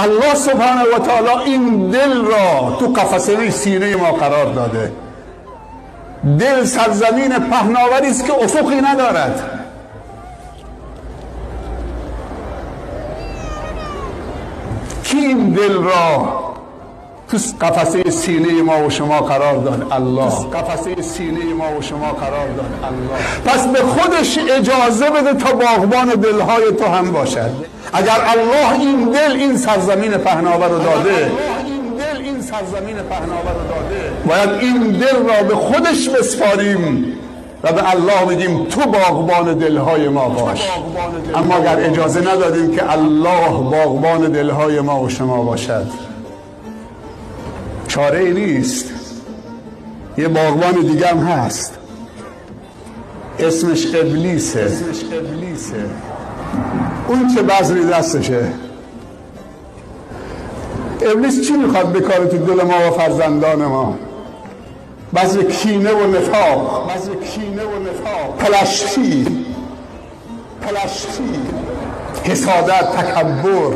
الله سبحانه و تعالی این دل را تو قفسه سینه ما قرار داده. دل سرزمین پهناوری است که افقی ندارد. کی این دل را تو قفسه سینه ما و شما قرار داد؟ الله. قفسه سینه ما و شما قرار داد الله. پس به خودش اجازه بده تا باغبان دلهای تو هم باشد. اگر الله این دل، این سرزمین پهناور رو داده، باید این دل را به خودش بسپاریم و به الله بگیم تو باغبان دلهای ما باش. اما اگر اجازه ندادیم که الله باغبان دلهای ما و شما باشد، چاره ای نیست. یه باغبان دیگه هم هست، اسمش ابلیسه. اون چه بذری دستشه. ابلیس چی میخواد بکاره تو دل ما و فرزندان ما؟ بذر کینه و نفاق، پلشتی، حسادت، تکبر.